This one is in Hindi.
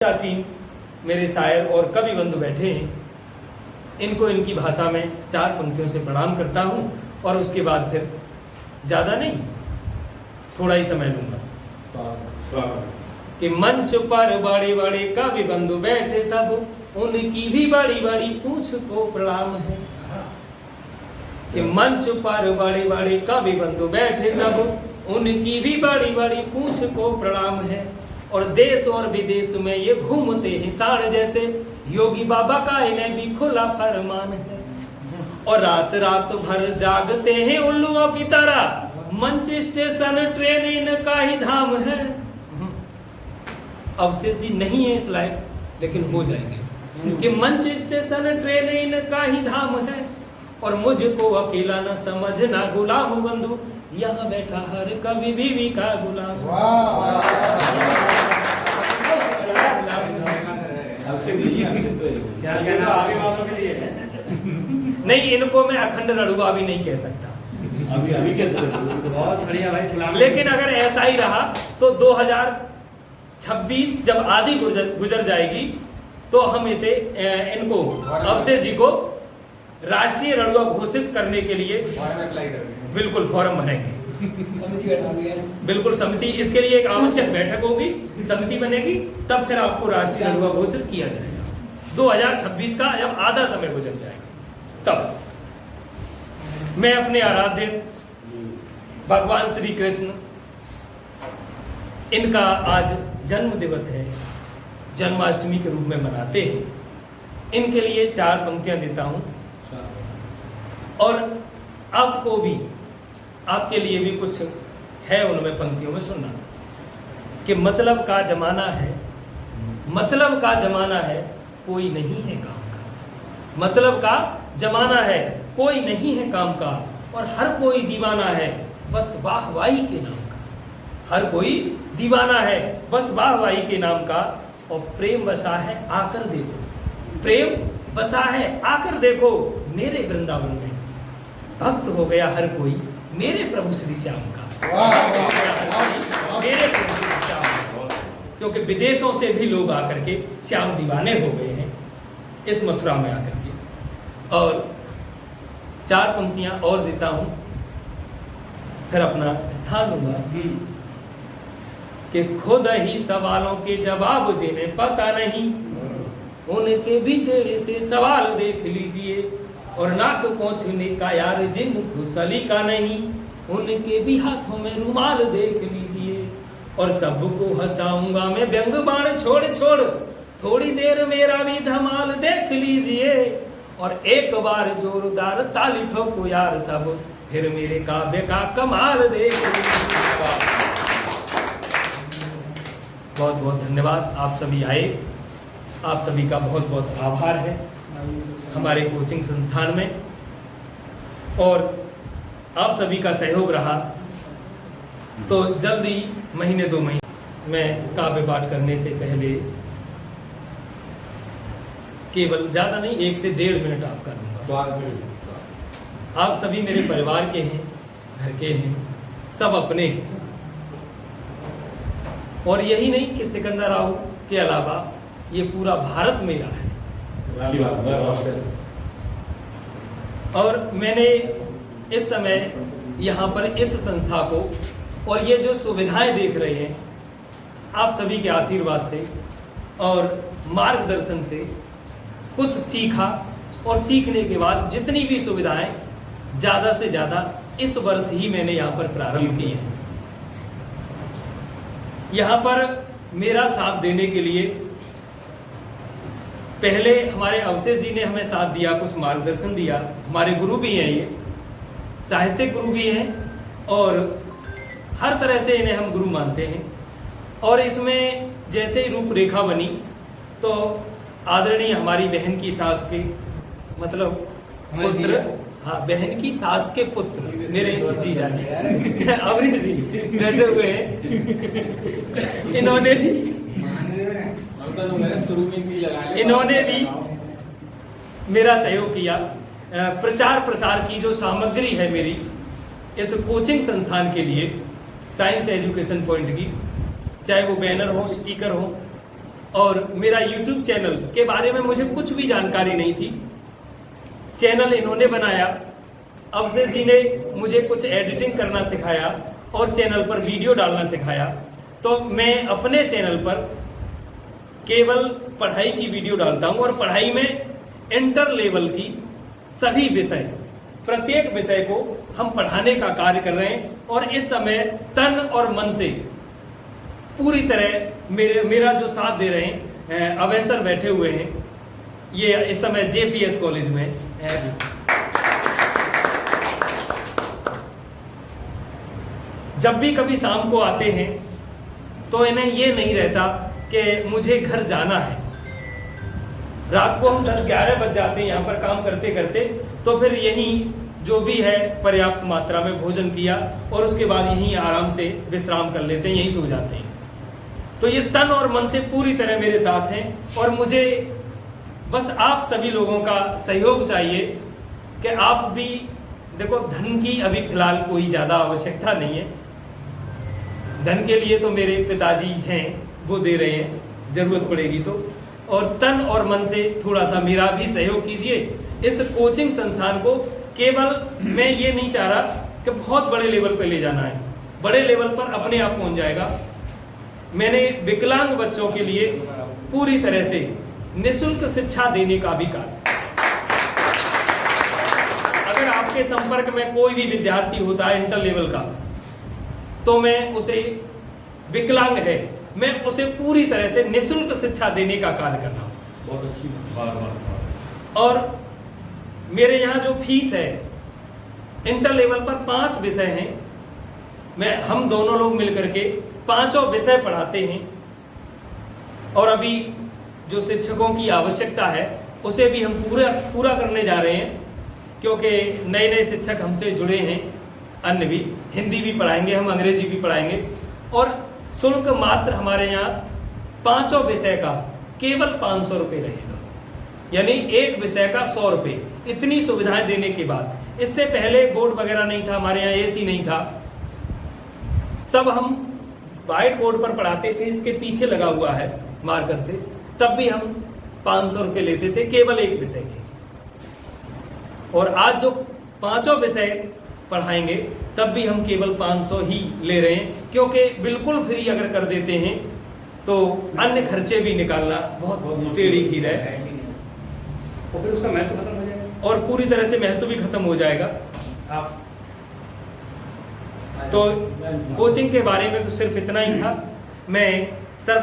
सीन मेरे शायर और कवि बंधु बैठे हैं, इनको इनकी भाषा में 4 पंक्तियों से प्रणाम करता हूँ और उसके बाद फिर ज़्यादा नहीं, थोड़ा ही समय लूँगा। कि मंच पर बड़े बड़े कवि बंधु बैठे सब, उनकी भी बड़ी बड़ी पूछ को प्रणाम है। कि मंच पर बड़े बड़े कवि बंधु बैठे सब, उनकी भी बड़ी बड़ी पूछ को प्रणाम है। और देश और विदेश में ये घूमते हैं साढ़ जैसे, योगी बाबा का इन्हें भी खुला फरमान है। और रात रात भर जागते हैं उल्लुओं की तरह, मंच स्टेशन ट्रेन इनका ही धाम है। अवशेष जी नहीं है इस लायक, लेकिन हो जाएंगे। कि मंच स्टेशन ट्रेन इनका ही धाम है, और मुझको अकेला न समझना गुलाम बंधु, यहाँ बैठा हर कवि बीवी का गुलाम। नहीं, इनको मैं अखंड रड़ुआ भी नहीं कह सकता। अभी बहुत बढ़िया भाई। लेकिन अगर ऐसा ही रहा तो 2026 जब आधी गुजर जाएगी तो हम इसे इनको अवशेष जी को राष्ट्रीय रड़ुआ घोषित करने के लिए बिल्कुल फॉर्म भरेंगे। बिल्कुल समिति, इसके लिए एक आवश्यक बैठक होगी, समिति बनेगी, तब फिर आपको राष्ट्रीय रड़ुआ घोषित किया जाएगा। 2026 का जब आधा समय गुजर जाएगा तब। मैं अपने आराध्य भगवान श्री कृष्ण, इनका आज जन्म दिवस है, जन्माष्टमी के रूप में मनाते हैं। इनके लिए 4 पंक्तियां देता हूं, और आपको भी, आपके लिए भी कुछ है उनमें पंक्तियों में सुनना। कि मतलब का जमाना है, मतलब का जमाना है, कोई नहीं है काम का। मतलब का जमाना है, कोई नहीं है काम का, और हर कोई दीवाना है बस वाहवाही के नाम का। हर कोई दीवाना है बस वाहवाही के नाम का। और प्रेम बसा है आकर देखो, प्रेम बसा है आकर देखो, मेरे वृंदावन में भक्त हो गया हर कोई मेरे प्रभु श्री श्याम का। मेरे प्रभु श्री श्याम, क्योंकि विदेशों से भी लोग आकर के श्याम दीवाने हो गए हैं इस मथुरा में आकर के। और 4 पंक्तियां और देता हूं, फिर अपना स्थान लूंगा। कि खुद ही सवालों के जवाब जिन्हें पता नहीं, उनके भी टेढ़े से सवाल देख लीजिए। और नाक पहुंचने का यार जिनको सलीका नहीं, उनके भी हाथों में रुमाल देख लीजिए। और सबको हंसाऊंगा मैं व्यंग बाण छोड़ छोड़, थोड़ी देर मेरा भी धमाल देख लीजिए। और एक बार जोरदार ताली ठोको यार सब, फिर मेरे काव्य का कमाल देख लीजिए। बहुत बहुत धन्यवाद, आप सभी आए, आप सभी का बहुत बहुत आभार है हमारे कोचिंग संस्थान में। और आप सभी का सहयोग रहा तो जल्दी महीने 2 महीने मैं काव्य पाठ करने से पहले केवल, ज़्यादा नहीं, 1 से 1.5 मिनट आपका लूँगा। आप सभी मेरे परिवार के हैं, घर के हैं, सब अपने हैं। और यही नहीं कि सिकंदराव के अलावा ये पूरा भारत मेरा है। और मैंने इस समय यहाँ पर इस संस्था को और ये जो सुविधाएं देख रहे हैं, आप सभी के आशीर्वाद से और मार्गदर्शन से कुछ सीखा। और सीखने के बाद जितनी भी सुविधाएं ज़्यादा से ज़्यादा इस वर्ष ही मैंने यहाँ पर प्रारंभ की हैं। यहाँ पर मेरा साथ देने के लिए पहले हमारे अवशेष जी ने हमें साथ दिया, कुछ मार्गदर्शन दिया। हमारे गुरु भी हैं, ये साहित्यिक गुरु भी हैं, और हर तरह से इन्हें हम गुरु मानते हैं। और इसमें जैसे ही रूपरेखा बनी तो आदरणीय हमारी बहन की सास के, मतलब पुत्र, हाँ, बहन की सास के पुत्र मेरे जीजा जी अमरीश जी बैठे हुए हैं। इन्होंने भी मेरा सहयोग किया। प्रचार प्रसार की जो सामग्री है मेरी इस कोचिंग संस्थान के लिए, साइंस एजुकेशन पॉइंट की, चाहे वो बैनर हो, स्टिकर हो, और मेरा YouTube चैनल के बारे में मुझे कुछ भी जानकारी नहीं थी। चैनल इन्होंने बनाया, अवधेश जी ने मुझे कुछ एडिटिंग करना सिखाया और चैनल पर वीडियो डालना सिखाया। तो मैं अपने चैनल पर केवल पढ़ाई की वीडियो डालता हूँ और पढ़ाई में इंटर लेवल की सभी विषय, प्रत्येक विषय को हम पढ़ाने का कार्य कर रहे हैं। और इस समय तन और मन से पूरी तरह मेरा जो साथ दे रहे हैं अभय सर बैठे हुए हैं, ये इस समय JPS कॉलेज में है। जब भी कभी शाम को आते हैं तो इन्हें ये नहीं रहता कि मुझे घर जाना है। रात को हम 10-11 बज जाते हैं यहाँ पर काम करते करते, तो फिर यहीं जो भी है पर्याप्त मात्रा में भोजन किया और उसके बाद यहीं आराम से विश्राम कर लेते हैं, यहीं सो जाते हैं। तो ये तन और मन से पूरी तरह मेरे साथ हैं और मुझे बस आप सभी लोगों का सहयोग चाहिए कि आप भी देखो, धन की अभी फिलहाल कोई ज़्यादा आवश्यकता नहीं है। धन के लिए तो मेरे पिताजी हैं, वो दे रहे हैं, ज़रूरत पड़ेगी तो। और तन और मन से थोड़ा सा मेरा भी सहयोग कीजिए। इस कोचिंग संस्थान को केवल मैं ये नहीं चाह रहा कि बहुत बड़े लेवल पर ले जाना है, बड़े लेवल पर अपने आप पहुंच जाएगा। मैंने विकलांग बच्चों के लिए पूरी तरह से निःशुल्क शिक्षा देने का भी कार्य, अगर आपके संपर्क में कोई भी विद्यार्थी होता है इंटर लेवल का, तो मैं उसे, विकलांग है, मैं उसे पूरी तरह से निःशुल्क शिक्षा देने का कार्य कर रहा हूँ। बहुत अच्छी बात। और मेरे यहाँ जो फीस है, इंटर लेवल पर 5 विषय हैं, हम दोनों लोग मिलकर के 5 विषय पढ़ाते हैं। और अभी जो शिक्षकों की आवश्यकता है उसे भी हम पूरा करने जा रहे हैं, क्योंकि नए शिक्षक हमसे जुड़े हैं। अन्य भी, हिंदी भी पढ़ाएंगे हम, अंग्रेजी भी पढ़ाएंगे। और शुल्क मात्र हमारे यहाँ 5 विषय का केवल 500 रुपये रहेगा, यानी एक विषय का 100 रुपये। इतनी सुविधाएं देने के बाद, इससे पहले बोर्ड वगैरह नहीं था हमारे यहाँ, AC नहीं था, तब हम व्हाइट बोर्ड पर पढ़ाते थे, इसके पीछे लगा हुआ है मार्कर से, तब भी हम 500 रुपये लेते थे केवल एक विषय के। और आज जो 5 विषय पढ़ाएंगे तब भी हम केवल 500 ही ले रहे हैं, क्योंकि बिल्कुल फ्री अगर कर देते हैं तो अन्य खर्चे भी निकालना बहुत टेढ़ी खीर है, तो फिर उसका महत्व खत्म हो जाएगा और पूरी तरह से महत्व भी खत्म हो जाएगा। आप तो कोचिंग के बारे में तो सिर्फ इतना ही था। मैं सर